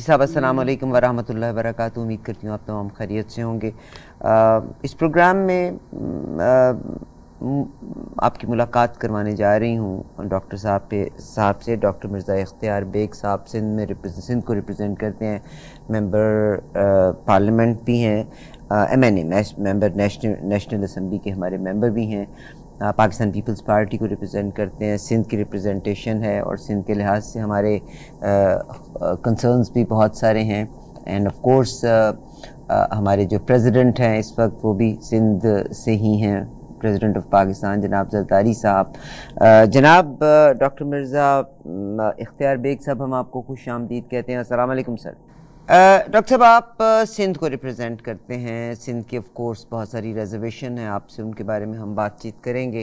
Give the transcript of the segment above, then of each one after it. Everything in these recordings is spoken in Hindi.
साहब अस्सलाम वालेकुम वरहमतुल्लाहि वबरकातुहू। उम्मीद करती हूँ आप तमाम खैरियत से होंगे। इस प्रोग्राम में आपकी मुलाकात करवाने जा रही हूँ डॉक्टर साहब से। डॉक्टर मिर्ज़ा इख्तियार बेग साहब सिंध को रिप्रेजेंट करते हैं, मेंबर पार्लियामेंट भी हैं, MNA मेंबर नेशनल असम्बली के हमारे मेंबर भी हैं, पाकिस्तान पीपल्स पार्टी को रिप्रेजेंट करते हैं, सिंध की रिप्रेजेंटेशन है और सिंध के लिहाज से हमारे कंसर्न्स भी बहुत सारे हैं। एंड ऑफ कोर्स हमारे जो प्रेसिडेंट हैं इस वक्त वो भी सिंध से ही हैं, प्रेसिडेंट ऑफ पाकिस्तान जनाब जरदारी साहब। जनाब डॉक्टर मिर्ज़ा इख्तियार बेग साहब, हम आपको खुश आमदीद कहते हैं। अस्सलाम वालेकुम सर। डॉक्टर साहब, आप सिंध को रिप्रेजेंट करते हैं। सिंध की ऑफ कोर्स बहुत सारी रिजर्वेशन है, आपसे उनके बारे में हम बातचीत करेंगे।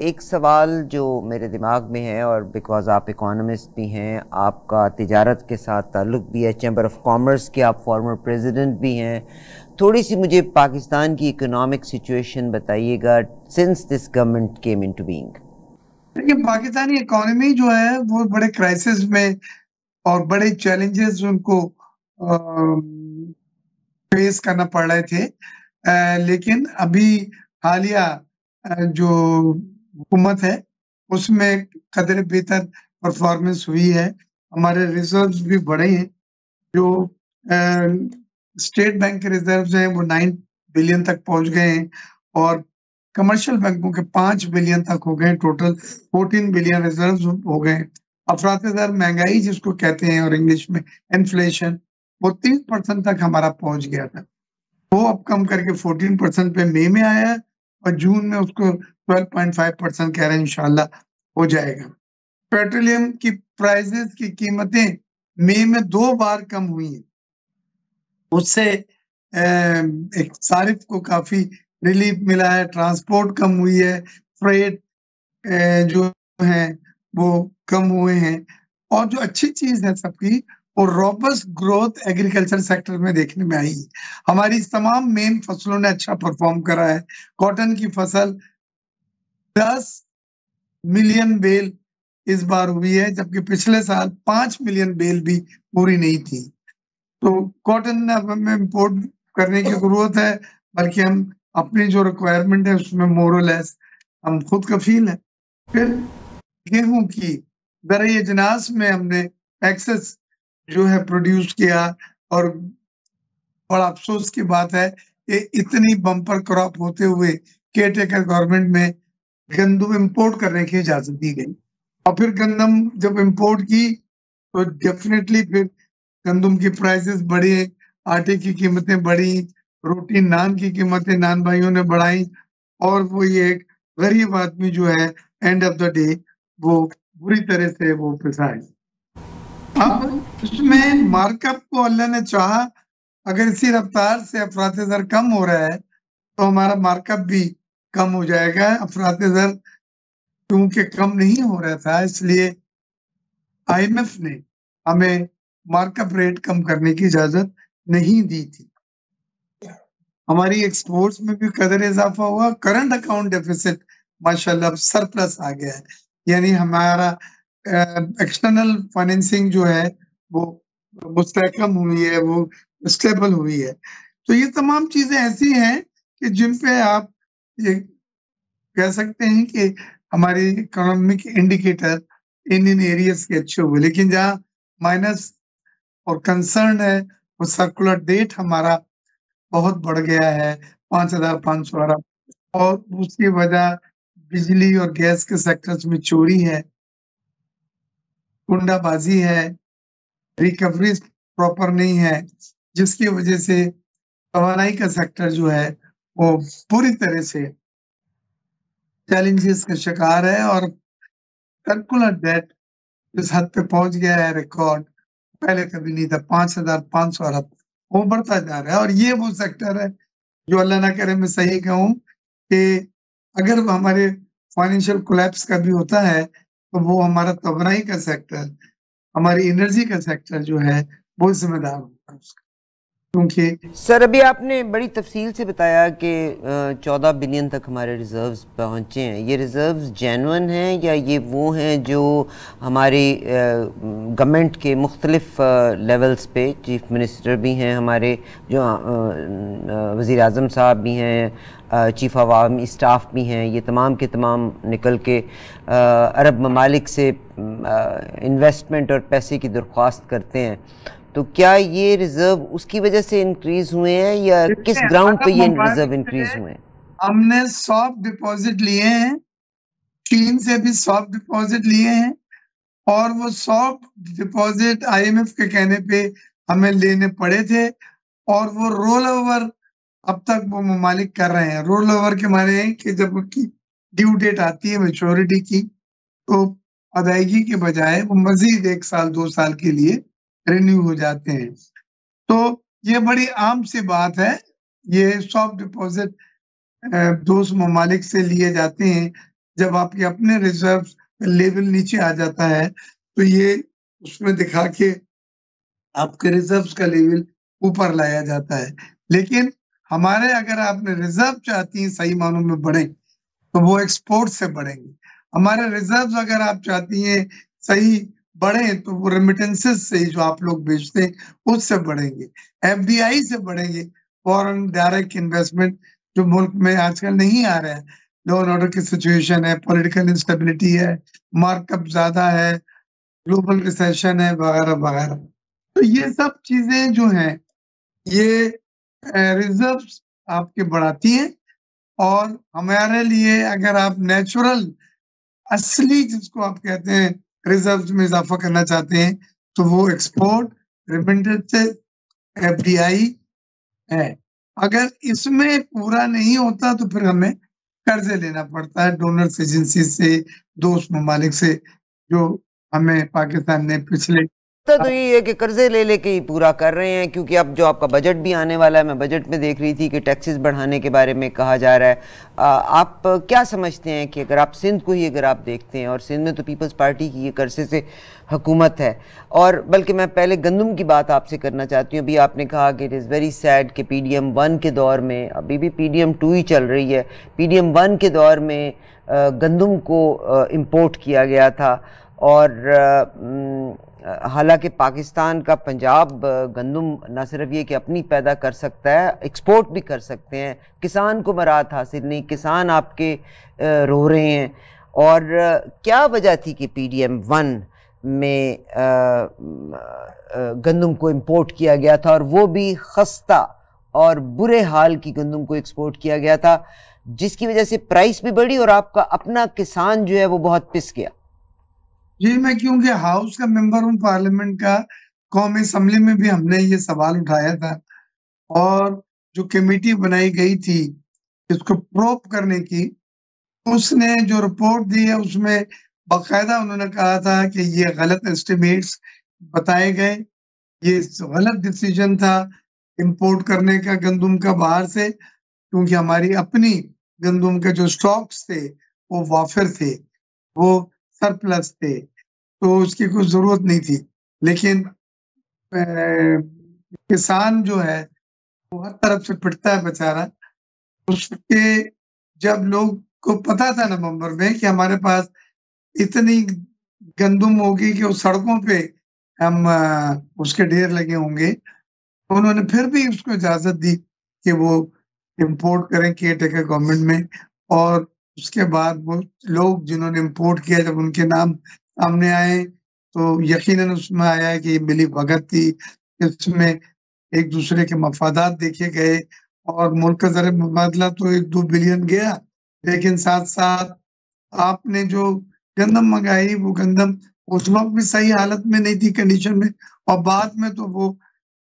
एक सवाल जो मेरे दिमाग में है, और बिकॉज आप इकोनॉमिस्ट भी हैं, आपका तिजारत के साथ ताल्लुक़ भी है, चैम्बर ऑफ कॉमर्स के आप फॉर्मर प्रेसिडेंट भी हैं, थोड़ी सी मुझे पाकिस्तान की इकोनॉमिक सिचुएशन बताइएगा since this government came into being. देखिए, पाकिस्तानी इकोनॉमी जो है वो बड़े क्राइसिस में और बड़े चैलेंजेस उनको फेस करना पड़ रहे थे, लेकिन अभी हालिया जो हुकूमत है उसमें कदर बेहतर परफॉर्मेंस हुई है। हमारे रिजर्व्स भी बढ़े हैं। जो स्टेट बैंक के रिजर्व्स हैं वो 9 बिलियन तक पहुंच गए हैं और कमर्शियल बैंकों के 5 बिलियन तक हो गए। टोटल 14 बिलियन रिजर्व्स हो गए। अफरात-ए-ज़र महंगाई जिसको कहते हैं और इंग्लिश में इन्फ्लेशन, वो 30% तक हमारा पहुंच गया था। वो अब कम करके 14% पे मई में आया है और जून में उसको 12.5% कह रहे हैं इंशाल्लाह हो जाएगा। पेट्रोलियम की प्राइसेस की कीमतें मई में 2 बार कम हुई हैं। उससे एक सारिफ को काफ़ी रिलीफ मिला है, ट्रांसपोर्ट कम हुई है, फ्रेट जो है वो कम हुए हैं और जो अच्छी चीज़ है सबकी, वो रोबस्ट ग्रोथ एग्रीकल्चर सेक्टर में देखने में आई है। हमारी तमाम मेन फसलों ने अच्छा परफॉर्म करा है। कॉटन की फसल 10 मिलियन बेल इस बार हुई है, जबकि पिछले साल 5 मिलियन बेल भी पूरी नहीं थी। तो कॉटन अब हमें इम्पोर्ट करने की ज़रूरत है, बल्कि हम अपनी जो रिक्वायरमेंट है उसमें मोर और लेस हम खुद कफ़ील हैं। फिर गेहूँ की ज़राए अजनास में हमने एक्सेस जो है प्रोड्यूस किया और बड़ा अफ़सोस की बात है कि इतनी बम्पर क्रॉप होते हुए केयरटेकर गवर्नमेंट में गंदम इम्पोर्ट करने की इजाज़त दी गई और फिर गंदम जब इम्पोर्ट की तो डेफ़िनेटली फिर गंदम की प्राइसेस बढ़ी, आटे की कीमतें बढ़ी, रोटी नान की कीमतें नान भाइयों ने बढ़ाई और वो ये एक गरीब आदमी जो है एंड ऑफ द डे वो बुरी तरह से वो पिसाए। अब इसमें मार्कअप को अल्लाह ने चाहा, अगर इसी रफ्तार से अफरात-ए-ज़र कम हो रहा है तो हमारा मार्कअप भी कम हो जाएगा। अफरात-ए-ज़र क्योंकि कम नहीं हो रहा था, इसलिए IMF ने हमें मार्कअप रेट कम करने की इजाज़त नहीं दी थी। हमारी एक्सपोर्ट्स में भी कदर इज़ाफ़ा हुआ। करंट अकाउंट डेफ़िसिट माशाअल्लाह सरप्लस आ गया है। यानी हमारा एक्सटर्नल फाइनेंसिंग जो है वो मुस्तहकम हुई है, वो स्टेबल हुई है। तो ये तमाम चीज़ें ऐसी हैं कि जिन पे आप ये कह सकते हैं कि हमारी इकोनॉमिक इंडिकेटर इन एरियाज़ के अच्छे हुए। लेकिन जहाँ माइनस और कंसर्न है, वो सर्कुलर डेट हमारा बहुत बढ़ गया है, 5,500 अरब और उसकी वजह बिजली और गैस के सेक्टर्स में चोरी है, गुंडाबाज़ी है, रिकवरीज़ प्रॉपर नहीं है, जिसकी वजह से तवानाई का सेक्टर जो है, वो पूरी तरह से चैलेंजेस का शिकार है और सर्कुलर डेट इस हद पे पहुँच गया है रिकॉर्ड, पहले कभी नहीं था, 5,500 अरब, वो बढ़ता जा रहा है और ये वो सेक्टर है जो अल्लाह ना करे मैं सही कहूँ कि अगर हमारे फाइनेंशियल कोलैप्स कभी होता है, तो वो हमारा तवानाई का सेक्टर, हमारी एनर्जी का सेक्टर जो है, वो ज़िम्मेदार होगा उसका। क्योंकि सर अभी आपने बड़ी तफसील से बताया कि 14 बिलियन तक हमारे रिज़र्व्स पहुँचे हैं। ये रिज़र्व्स जेन्युइन हैं या ये वो हैं जो हमारी गवर्नमेंट के मुख्तलिफ लेवल्स पे, चीफ मिनिस्टर भी हैं हमारे, जो वज़ीर आज़म साहब भी हैं, चीफ अवामी स्टाफ भी हैं, ये तमाम के तमाम निकल के अरब ममालिक से इन्वेस्टमेंट और पैसे की दरख्वास्त करते हैं। तो क्या ये रिजर्व उसकी वजह से इंक्रीज हुए हैं या किस ग्राउंड पे ये रिजर्व इंक्रीज हुए हैं? हमने सॉफ्ट डिपॉजिट लिए हैं, चीन से भी सॉफ्ट डिपॉजिट लिए हैं, और वो सॉफ्ट डिपॉजिट आईएमएफ के कहने पे हमें लेने पड़े थे, और वो रोल ओवर अब तक वो ममालिक कर रहे हैं। रोल ओवर के माने हैं कि जब उनकी ड्यू डेट आती है मैच्योरिटी की, तो अदायगी के बजाय वो मजीद 1 साल 2 साल के लिए रिन्यू हो जाते हैं। तो ये बड़ी आम सी बात है। ये सॉफ्ट डिपॉजिट दोस्त ममालिक से लिए जाते हैं। जब आपके अपने रिजर्व लेवल नीचे आ जाता है तो ये उसमें दिखा के आपके रिजर्व्स का लेवल ऊपर लाया जाता है। लेकिन हमारे, अगर आपने रिजर्व चाहती हैं सही मानों में बढ़े, तो वो एक्सपोर्ट से बढ़ेंगे। हमारे रिजर्व्स अगर आप चाहती हैं सही बढ़े, तो वो रेमिटेंसेस से जो आप लोग बेचते हैं उससे बढ़ेंगे, एफडीआई से बढ़ेंगे, फॉरेन डायरेक्ट इन्वेस्टमेंट, जो मुल्क में आजकल नहीं आ रहा है। लॉ एंड ऑर्डर की सिचुएशन है, पॉलिटिकल इंस्टेबिलिटी है, मार्कअप ज्यादा है, ग्लोबल रिसेशन है, वगैरह वगैरह। तो ये सब चीजें जो हैं, ये रिजर्व्स आपके बढ़ाती हैं। और हमारे लिए अगर आप नेचुरल, असली जिसको आप कहते हैं रिजर्व्स में इजाफा करना चाहते हैं, तो वो एक्सपोर्ट, रेमिटेंसेस, एफडीआई है। अगर इसमें पूरा नहीं होता तो फिर हमें कर्जे लेना पड़ता है डोनर्स एजेंसी से, दोस्त ममालिक से, जो हमें पाकिस्तान ने पिछले तो ये है कि कर्जे ले लेके ही पूरा कर रहे हैं, क्योंकि अब जो आपका बजट भी आने वाला है, मैं बजट में देख रही थी कि टैक्सेस बढ़ाने के बारे में कहा जा रहा है। आप क्या समझते हैं कि अगर आप सिंध को ही अगर आप देखते हैं, और सिंध में तो पीपल्स पार्टी की ये कर्जे से हुकूमत है, और बल्कि मैं पहले गंदम की बात आपसे करना चाहती हूँ। अभी आपने कहा कि इट इज़ वेरी सैड कि PDM 1 के दौर में, अभी भी PDM 2 ही चल रही है, PDM 1 के दौर में गंदम को इम्पोर्ट किया गया था। और हालांकि पाकिस्तान का पंजाब गंदम न सिर्फ ये कि अपनी पैदा कर सकता है, एक्सपोर्ट भी कर सकते हैं। किसान को मराहत हासिल नहीं, किसान आपके रो रहे हैं। और क्या वजह थी कि PDM 1 में गंदम को इम्पोर्ट किया गया था, और वो भी खस्ता और बुरे हाल की गंदम को एक्सपोर्ट किया गया था, जिसकी वजह से प्राइस भी बढ़ी और आपका अपना किसान जो है वो बहुत पिस गया? जी, मैं क्योंकि हाउस का मेंबर हूँ पार्लियामेंट का, कौमी असम्बली में भी हमने ये सवाल उठाया था, और जो कमेटी बनाई गई थी इसको प्रोब करने की, उसने जो रिपोर्ट दी है उसमें बाकायदा उन्होंने कहा था कि ये गलत एस्टिमेट्स बताए गए, ये गलत डिसीजन था इंपोर्ट करने का गंदम का बाहर से, क्योंकि हमारी अपनी गंदम के जो स्टॉक्स थे वो वाफिर थे, वो सरप्लस थे, तो उसकी कोई जरूरत नहीं थी। लेकिन किसान जो है वो हर तरफ से पिटता है बेचारा। उसके जब लोग को पता था नवंबर में कि हमारे पास इतनी गंदम होगी कि उस सड़कों पे हम उसके ढेर लगे होंगे, तो उन्होंने फिर भी उसको इजाजत दी कि वो इंपोर्ट करें केयर टेकर गवर्नमेंट में। और उसके बाद वो लोग जिन्होंने इंपोर्ट किया, जब उनके नाम सामने आए, तो यकीनन उसमें आया कि मिली भगत थी, इसमें एक दूसरे के मफादात देखे गए, और मुल्क का ज़र मुबादला तो 1-2 बिलियन गया, लेकिन साथ साथ आपने जो गंदम मंगाई, वो गंदम उस वक्त भी सही हालत में नहीं थी, कंडीशन में, और बाद में तो वो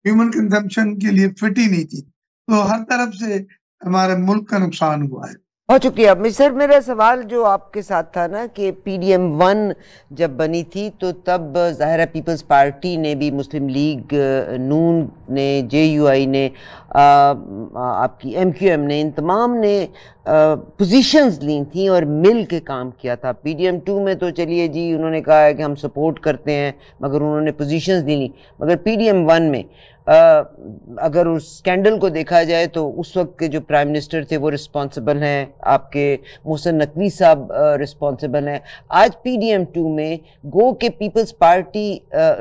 ह्यूमन कंजम्पशन के लिए फिट ही नहीं थी। तो हर तरफ से हमारे मुल्क का नुकसान हुआ है। बहुत शुक्रिया सर। मेरा सवाल जो आपके साथ था ना कि PDM 1 जब बनी थी तो तब ज़ाहिर है पीपल्स पार्टी ने भी, मुस्लिम लीग नून ने, JUI ने, आपकी MQM ने, इन तमाम ने पोजीशंस ली थी और मिल के काम किया था। PDM 2 में तो चलिए जी उन्होंने कहा है कि हम सपोर्ट करते हैं, मगर उन्होंने पोजीशंस ली नहीं। मगर PDM 1 में अगर उस स्कैंडल को देखा जाए तो उस वक्त के जो प्राइम मिनिस्टर थे वो रिस्पॉन्सिबल हैं, आपके मोहसिन नकवी साहब रिस्पॉन्सिबल हैं। आज PDM2 में गो के पीपल्स पार्टी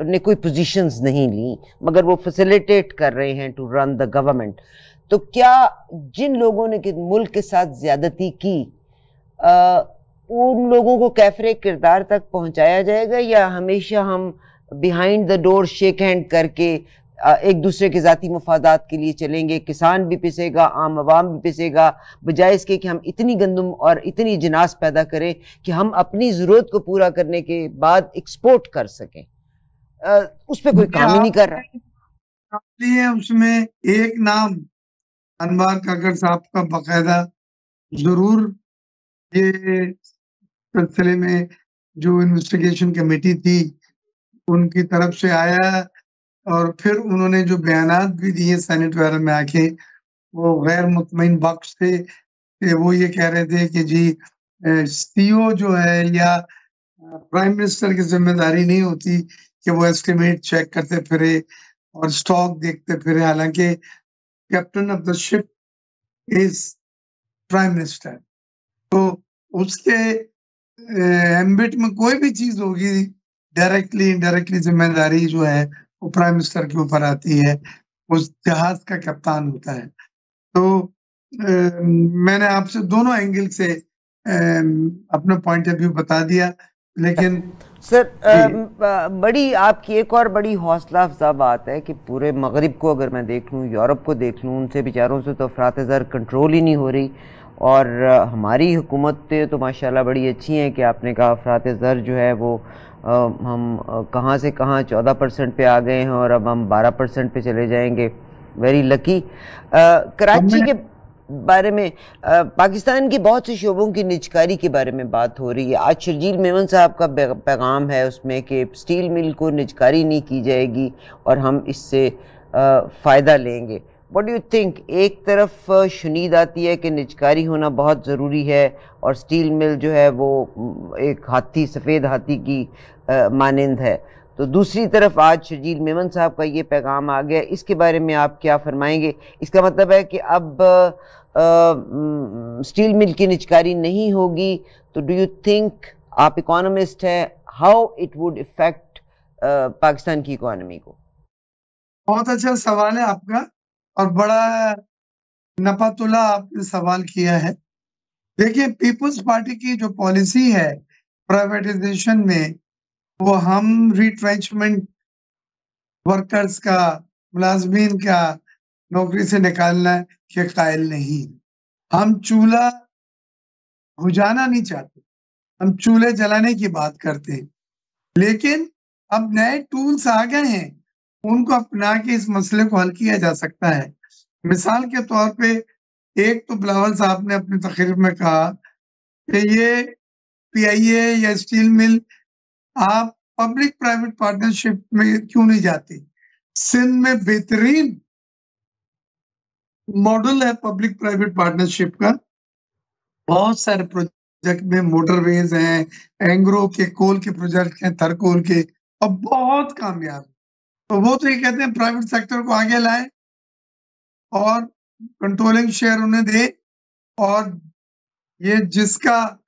ने कोई पोजीशंस नहीं ली, मगर वो फैसिलिटेट कर रहे हैं टू रन द गवर्नमेंट। तो क्या जिन लोगों ने मुल्क के साथ ज्यादती की उन लोगों को कैफरे किरदार तक पहुंचाया जाएगा, या हमेशा हम behind the door shake hand करके एक दूसरे के जाती मफादात के लिए चलेंगे? किसान भी पिसेगा, आम आवाम भी पिसेगा, बजाय इसके कि हम इतनी गंदम और इतनी जिनास पैदा करें कि हम अपनी ज़रूरत को पूरा करने के बाद एक्सपोर्ट कर सकें। उस पर कोई काम ही नहीं कर रहा। इसलिए उसमें एक नाम अनवर काकड़ साहब का बाकायदा जरूर ये सिलसिले में जो इन्वेस्टिगेशन कमेटी थी उनकी तरफ से आया, और फिर उन्होंने जो बयानात भी दिए सेनेट वगैरह में आके, वो गैर मुतमईन बख्श थे कि वो ये कह रहे थे कि जी CEO जो है या प्राइम मिनिस्टर की जिम्मेदारी नहीं होती कि वो एस्टिमेट चेक करते फिरे और स्टॉक देखते फिरे, हालांकि captain of the ship is prime minister. तो उसके एम्बिट में कोई भी चीज होगी, डायरेक्टली इनडायरेक्टली जिम्मेदारी जो है वो प्राइम मिनिस्टर के ऊपर आती है, उस जहाज का कप्तान होता है। तो मैंने आपसे दोनों एंगल से अपना पॉइंट ऑफ व्यू बता दिया, लेकिन सर बड़ी आपकी एक और बड़ी हौसला अफजा बात है कि पूरे मगरिब को अगर मैं देख लूँ, यूरोप को देख लूँ, उनसे बेचारों से तो अफरात ज़र कंट्रोल ही नहीं हो रही, और हमारी हुकूमतें तो माशाल्लाह बड़ी अच्छी हैं कि आपने कहा अफरात ज़र जो है वो हम कहाँ से कहाँ 14% पे आ गए हैं और अब हम 12% पे चले जाएंगे। Very lucky. कराची के बारे में, पाकिस्तान की बहुत से शोबों की निजकारी के बारे में बात हो रही है। आज शर्जील मेमन साहब का पैगाम है उसमें कि स्टील मिल को निजकारी नहीं की जाएगी और हम इससे फ़ायदा लेंगे। What do you think? एक तरफ शुनीद आती है कि निजकारी होना बहुत ज़रूरी है और स्टील मिल जो है वो एक हाथी, सफ़ेद हाथी की मानंद है, तो दूसरी तरफ आज शर्जील मेमन साहब का ये पैगाम आ गया, इसके बारे में आप क्या फरमाएंगे? इसका मतलब है कि अब स्टील मिल की निजकारी नहीं होगी, तो डू यू थिंक, आप इकोनॉमिस्ट हैं, how it would effect Pakistan की इकोनॉमी को? बहुत अच्छा सवाल है आपका और बड़ा नपातुला आपने सवाल किया है। देखिए, पीपल्स पार्टी की जो पॉलिसी है प्राइवेटाइजेशन में, वो हम रिट्रेंचमेंट वर्कर्स का, मुलाजमीन का नौकरी से निकालना के कायल नहीं। हम चूल्हा बुझाना नहीं चाहते, हम चूल्हे जलाने की बात करते हैं, लेकिन अब नए टूल्स आ गए हैं, उनको अपना के इस मसले को हल किया जा सकता है। मिसाल के तौर पे, एक तो बिलावल साहब ने अपनी तकरीर में कहा कि ये PIA या स्टील मिल आप पब्लिक प्राइवेट पार्टनरशिप में क्यों नहीं जाते? सिंध में बेहतरीन मॉडल है पब्लिक प्राइवेट पार्टनरशिप का, बहुत सारे प्रोजेक्ट में मोटरवेज हैं, एंग्रो के कोल के प्रोजेक्ट हैं, थरकोल के, और बहुत कामयाब। तो वो तो ये कहते हैं प्राइवेट सेक्टर को आगे लाए और कंट्रोलिंग शेयर उन्हें दे, और ये जिसका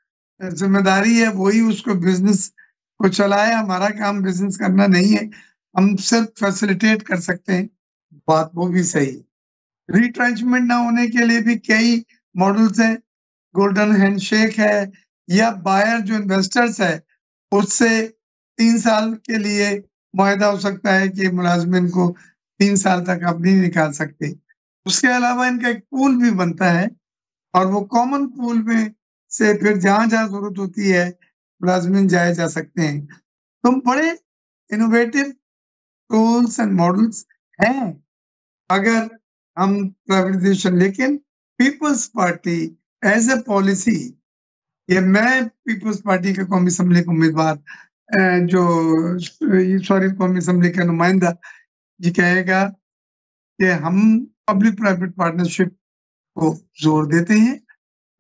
जिम्मेदारी है वही उसको बिजनेस को चलाए। हमारा काम बिजनेस करना नहीं है, हम सिर्फ फैसिलिटेट कर सकते हैं। बात वो भी सही है। रिट्रेंचमेंट ना होने के लिए भी कई मॉडल्स हैं, गोल्डन हैंडशेक है, या बायर जो इन्वेस्टर्स है उससे 3 साल के लिए मुआहदा हो सकता है कि मुलाजमिन को 3 साल तक आप नहीं निकाल सकते। उसके अलावा इनका एक पूल भी बनता है, और वो कॉमन पूल में से फिर जहां जहां जरूरत होती है मुलाजमिन जाए जा सकते हैं। तो बड़े इनोवेटिव टूल्स एंड मॉडल्स हैं अगर हम प्राइवेटाइजेशन। लेकिन Peoples Party as a policy, ये मैं पीपल्स पार्टी के कौमी असम्बली के उम्मीदवार कौमी असम्बली का नुमाइंदा ये कहेगा कि हम पब्लिक प्राइवेट पार्टनरशिप को जोर देते हैं।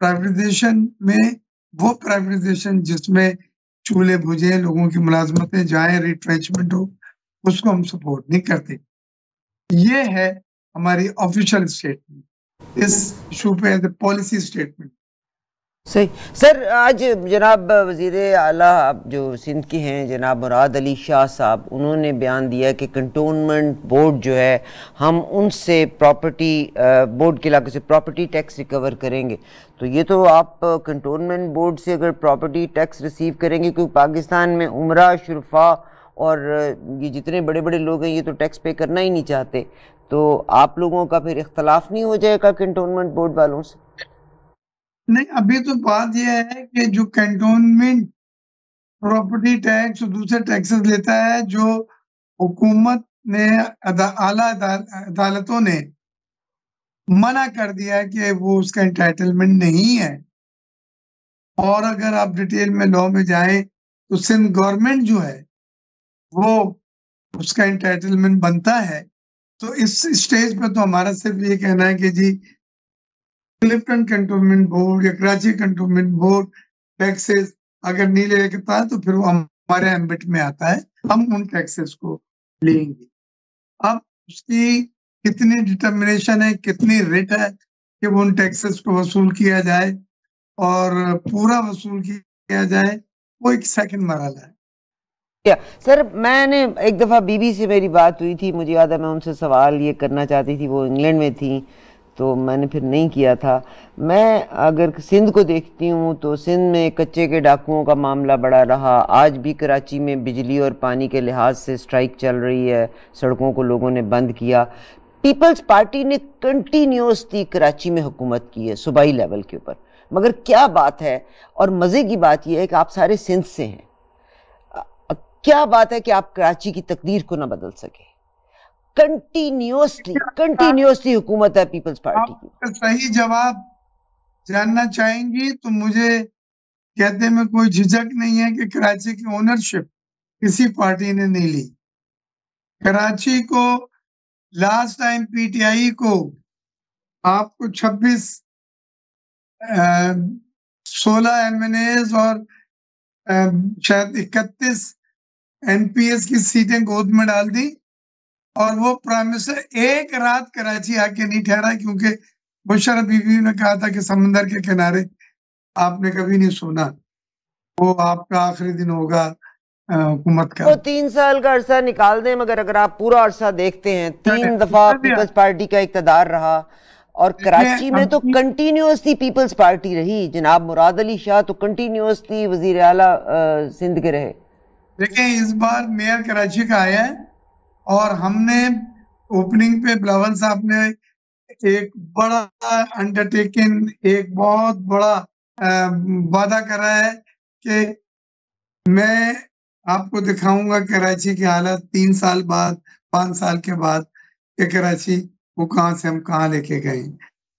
प्राइवेटाइजेशन में वो प्राइवेटाइजेशन जिसमें चूल्हे बुझे, लोगों की मुलाजमतें जाए, रिट्रेंचमेंट हो, उसको हम सपोर्ट नहीं करते। ये है हमारी ऑफिशियल स्टेटमेंट इस इशू पे एज ए पॉलिसी स्टेटमेंट। सही सर, आज जनाब वज़ीर आला जो सिंध के हैं जनाब मुराद अली शाह साहब, उन्होंने बयान दिया कि कंटोनमेंट बोर्ड जो है हम उनसे प्रॉपर्टी बोर्ड के इलाके से प्रॉपर्टी टैक्स रिकवर करेंगे। तो ये तो आप कंटोनमेंट बोर्ड से अगर प्रॉपर्टी टैक्स रिसीव करेंगे, क्योंकि पाकिस्तान में उमरा शुरफा और ये जितने बड़े बड़े लोग हैं ये तो टैक्स पे करना ही नहीं चाहते, तो आप लोगों का फिर इख्तलाफ नहीं हो जाएगा कंटोनमेंट बोर्ड वालों से? नहीं, अभी तो बात यह है कि जो कैंटोनमेंट प्रॉपर्टी टैक्स और दूसरे टैक्सेस लेता है, जो हुकूमत ने आला अदालतों ने मना कर दिया है कि वो उसका एंटाइटलमेंट नहीं है। और अगर आप डिटेल में लॉ में जाएं तो सिंध गवर्नमेंट जो है वो उसका एंटाइटलमेंट बनता है। तो इस स्टेज पे तो हमारा सिर्फ ये कहना है कि जी क्लिफ्टन कंटोनमेंट बोर्ड या कराची कंटोनमेंट बोर्ड टैक्सेस अगर नहीं लेता तो फिर वो हमारे एम्बिट में आता है, हम उन टैक्सेस को लेंगे। अब उसकी कितनी डिटर्मिनेशन है, कितनी रेट है कि वो उन टैक्सेस को वसूल किया जाए और पूरा वसूल किया जाए, वो एक सेकंड मरहला है। सर, मैंने एक दफ़ा बीबी से मेरी बात हुई थी, मुझे याद है मैं उनसे सवाल ये करना चाहती थी, वो इंग्लैंड में थी, तो मैंने फिर नहीं किया था। मैं अगर सिंध को देखती हूँ तो सिंध में कच्चे के डाकुओं का मामला बड़ा रहा। आज भी कराची में बिजली और पानी के लिहाज से स्ट्राइक चल रही है, सड़कों को लोगों ने बंद किया। पीपल्स पार्टी ने कंटिन्यूसली कराची में हुकूमत की है सूबाई लेवल के ऊपर, मगर क्या बात है, और मज़े की बात यह है कि आप सारे सिंध से हैं, क्या बात है कि आप कराची की तकदीर को ना बदल सके? कंटिन्यूसली हुकूमत है पीपल्स पार्टी की। सही जवाब जानना चाहेंगी तो मुझे कहते में कोई झिझक नहीं है कि कराची की ओनरशिप किसी पार्टी ने नहीं ली। कराची को लास्ट टाइम पीटीआई को आपको 16 एमएनएस और शायद 31 एनपीएस की सीटें गोद में डाल दी, और वो प्राइम मिनिस्टर एक रात कराची आके नहीं ठहरा, क्योंकि मुशर्रफ बीवी ने कहा था कि समंदर के किनारे आपने कभी नहीं सोना, वो आपका आखिरी दिन होगा हुकूमत का। वो 3 साल का अरसा निकाल दें, मगर अगर आप पूरा अरसा देखते हैं 3 दफा पीपल्स पार्टी का इक़्तिदार रहा, और कराची में तो कंटिन्यूसली पीपल्स पार्टी रही। जनाब मुराद अली शाह तो कंटिन्यूसली वजीर आला सिंध के रहे। देखिए, इस बार मेयर कराची का आया है और हमने ओपनिंग पे बिलावल साहब ने एक बड़ा अंडरटेकिंग, एक बहुत बड़ा वादा करा है कि मैं आपको दिखाऊंगा कराची की हालत 3 साल बाद, 5 साल के बाद, कि कराची वो कहां से हम कहां लेके गए।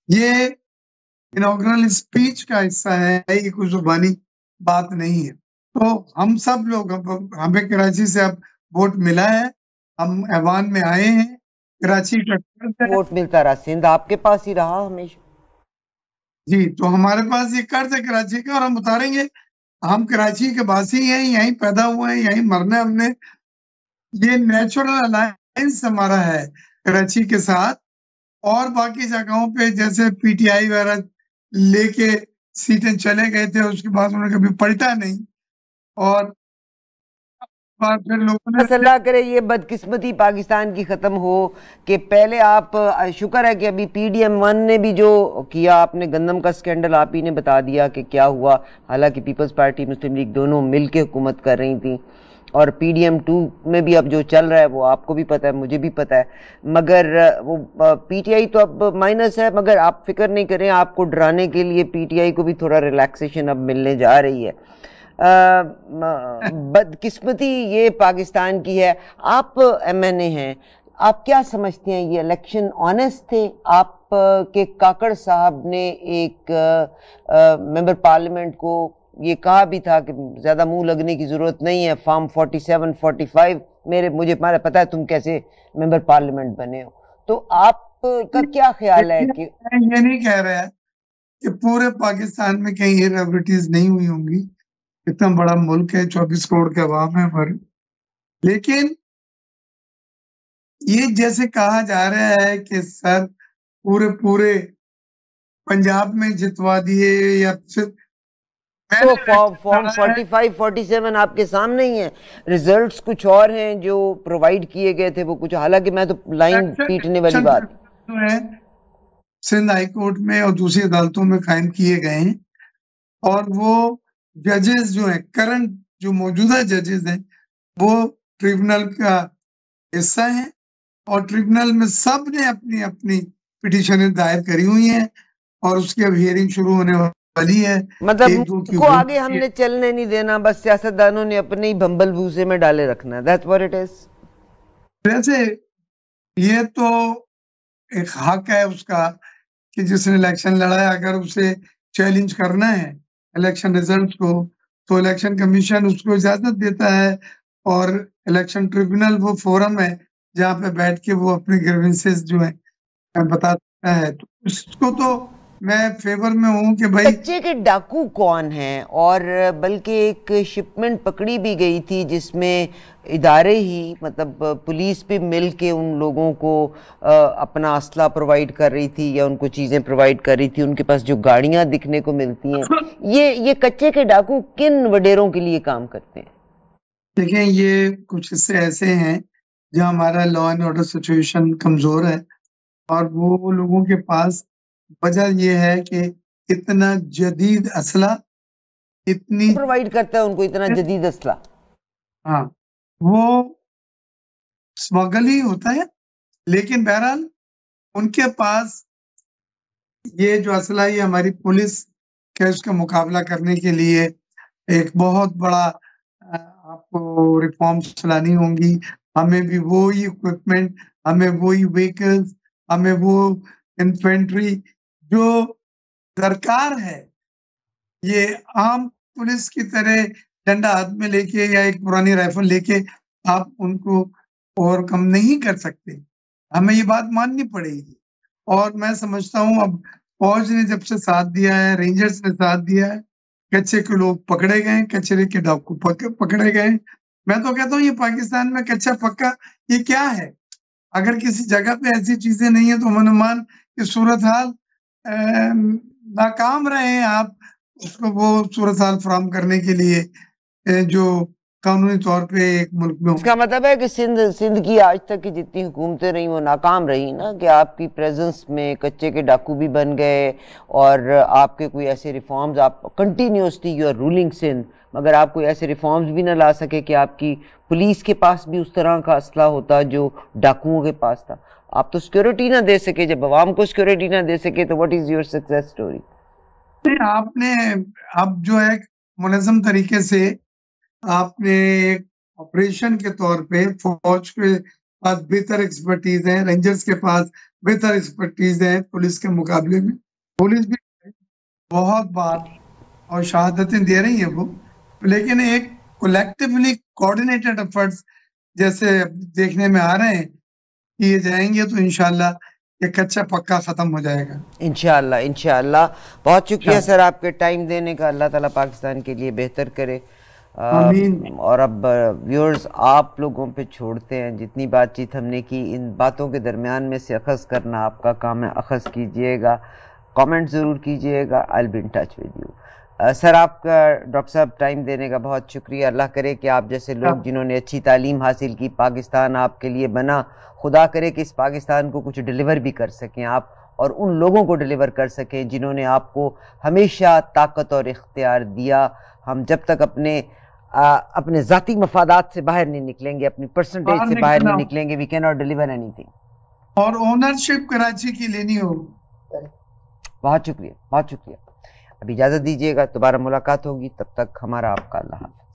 ये इनॉग्रल स्पीच का हिस्सा है, ये कोई जुबानी बात नहीं है। तो हम सब लोग, हमें कराची से अब वोट मिला है, हम ऐवान में आए हैं, कराची का वोट मिलता रहा, सिंध आपके पास ही रहा हमेशा। जी, तो हमारे पास ये कर्ज है कराची का और हम उतारेंगे। हम कराची के वासी हैं, यहीं पैदा हुए हैं, यहीं मरना है हमने। ये नेचुरल अलायंस हमारा है कराची के साथ। और बाकी जगहों पे जैसे पीटीआई वगैरह लेके सीटें चले गए थे, उसके बाद उन्होंने कभी पलटा नहीं, और फिर लोगों ने अल्लाह करे ये बदकिस्मती पाकिस्तान की ख़त्म हो कि पहले आप, शुक्र है कि अभी PDM-1 ने भी जो किया, आपने गंदम का स्कैंडल आप ही ने बता दिया कि क्या हुआ। हालांकि पीपल्स पार्टी मुस्लिम लीग दोनों मिल के हुकूमत कर रही थी, और PDM-2 में भी अब जो चल रहा है वो आपको भी पता है, मुझे भी पता है। मगर वो PTI तो अब माइनस है, मगर आप फिक्र नहीं करें, आपको डराने के लिए PTI को भी थोड़ा रिलैक्सेशन अब मिलने जा रही है। बदकिस्मती ये पाकिस्तान की है। आप MNA हैं, आप क्या समझते हैं ये इलेक्शन ऑनेस्ट थे? आप के काकड़ साहब ने एक मेंबर पार्लियामेंट को ये कहा भी था कि ज़्यादा मुंह लगने की ज़रूरत नहीं है, फॉर्म 47, 45 मुझे पता है तुम कैसे मेंबर पार्लियामेंट बने हो। तो आपका क्या ख्याल है कि ये नहीं कह रहा है कि पूरे पाकिस्तान में कहीं इरेगुलरिटीज नहीं हुई होंगी, इतना बड़ा मुल्क है, 24 करोड़ के अवाम है हमारे, लेकिन ये जैसे कहा जा रहा है कि सर पूरे पूरे पंजाब में जितवा दिए या फिर तो मैंने इलेक्शन फॉर्म लड़ा है। 45 47 आपके सामने ही है, रिजल्ट्स कुछ और हैं जो प्रोवाइड किए गए थे वो कुछ, हालांकि मैं तो लाइन पीटने वाली इलेक्शन बात। जो है सिंध हाई कोर्ट में और दूसरी अदालतों में कायम किए गए हैं, और वो जजेस जो हैं, करंट जो मौजूदा जजेस हैं, वो ट्रिब्यूनल का हिस्सा है, और ट्रिब्यूनल में सब ने अपनी अपनी पिटीशन दायर करी हुई है, और उसकी अब हियरिंग शुरू होने वाली है। मतलब 1-2 की को हो आगे चुकी है। हमने चलने नहीं देना, बस सियासतदानों ने अपने ही भंबल भूसे में डाले रखना है, दैट्स व्हाट इट इज। वैसे ये तो एक हक है उसका कि जिसने इलेक्शन लड़ा है, अगर उसे चैलेंज करना है इलेक्शन रिजल्ट को, तो इलेक्शन कमीशन उसको इजाजत देता है, और इलेक्शन ट्रिब्यूनल वो फोरम है जहाँ पे बैठ के वो अपने ग्रीवेंसेस जो है बताता है। तो उसको तो मैं फेवर में हूँ कि भाई कच्चे के डाकू कौन हैं, और बल्कि एक शिपमेंट पकड़ी भी गई थी जिसमें इदारे ही, मतलब पुलिस भी मिल के उन लोगों को अपना असला प्रोवाइड कर रही थी या उनको चीज़ें प्रोवाइड कर रही थी, उनके पास जो गाड़ियां दिखने को मिलती हैं। ये कच्चे के डाकू किन वडेरों के लिए काम करते हैं? देखें, ये कुछ हिस्से ऐसे हैं जहाँ हमारा लॉ एंड ऑर्डर सिचुएशन कमजोर है, और वो लोगों के पास वजह ये है कि इतना जदीद असला, इतनी प्रोवाइड करता है उनको इतना जदीद असला? हाँ, वो स्मगल ही होता है, लेकिन बहरहाल उनके पास ये जो असला है, ये हमारी पुलिस के उसका मुकाबला करने के लिए एक बहुत बड़ा आपको रिफॉर्म्स चलानी होंगी। हमें भी वही इक्विपमेंट, हमें वही व्हीकल्स, हमें वो इन्फेंट्री जो दरकार है। ये आम पुलिस की तरह डंडा हाथ में लेके या एक पुरानी राइफल लेके आप उनको ओवरकम नहीं कर सकते। हमें ये बात माननी पड़ेगी, और मैं समझता हूँ अब फौज ने जब से साथ दिया है, रेंजर्स ने साथ दिया है, कच्चे के लोग पकड़े गए, कचरे के डाकू पकड़े गए। मैं तो कहता हूँ ये पाकिस्तान में कच्चा पक्का ये क्या है? अगर किसी जगह पे ऐसी चीजें नहीं है तो अनुमान कि सूरत हाल नाकाम रहे हैं आप उसको वो सूरत हाल फराहम करने के लिए जो कानूनी तौर पे एक मुल्क में हो। इसका मतलब है कि सिंध की आज तक की जितनी हुकूमतें रही वो नाकाम रही ना, कि आपकी प्रेजेंस में कच्चे के डाकू भी बन गए, और आपके कोई ऐसे रिफॉर्म्स, आप continuously you are ruling Sindh, मगर आप कोई ऐसे रिफॉर्म्स भी ना ला सके कि आपकी पुलिस के पास भी उस तरह का असला होता जो डाकुओं के पास था। आप तो सिक्योरिटी ना दे सके, जब अवाम को सिक्योरिटी ना दे सके तो what is your success story? आपने अब जो है मुनज़्ज़म तरीके से आपने एक ऑपरेशन के तौर पे फौज के पास बेहतर एक्सपर्टीज है, रेंजर्स के पास बेहतर एक्सपर्टीज है पुलिस के मुकाबले में। पुलिस भी बहुत बार और शहादतें दे रही है वो, लेकिन एक कोलेक्टिवली कोऑर्डिनेटेड एफर्ट्स जैसे देखने में आ रहे हैं किए जाएंगे तो इंशाल्लाह ये कच्चा पक्का खत्म हो जाएगा। इंशाल्लाह इंशाल्लाह। बहुत शुक्रिया सर आपके टाइम देने का, अल्लाह ताला पाकिस्तान के लिए बेहतर करे। आमीन। और अब व्यूअर्स आप लोगों पे छोड़ते हैं, जितनी बातचीत हमने की इन बातों के दरमियान में से अखज़ करना आपका काम है, अखज़ कीजिएगा, कमेंट ज़रूर कीजिएगा। I will be in touch with you. Sir आपका डॉक्टर साहब टाइम देने का बहुत शुक्रिया। अल्लाह करे कि आप जैसे लोग जिन्होंने अच्छी तालीम हासिल की, पाकिस्तान आपके लिए बना, खुदा करे कि इस पाकिस्तान को कुछ डिलीवर भी कर सकें आप, और उन लोगों को डिलीवर कर सकें जिन्होंने आपको हमेशा ताकत और इख्तियार दिया। हम जब तक अपने ज़ाती मफादात से बाहर नहीं निकलेंगे, अपनी परसेंटेज से बाहर नहीं निकलेंगे, we can not deliver anything. और ओनरशिप कराची की लेनी होगी। बहुत शुक्रिया, बहुत शुक्रिया। अब इजाज़त दीजिएगा, दोबारा मुलाकात होगी, तब तक हमारा आपका अल्लाह हाफ़िज़।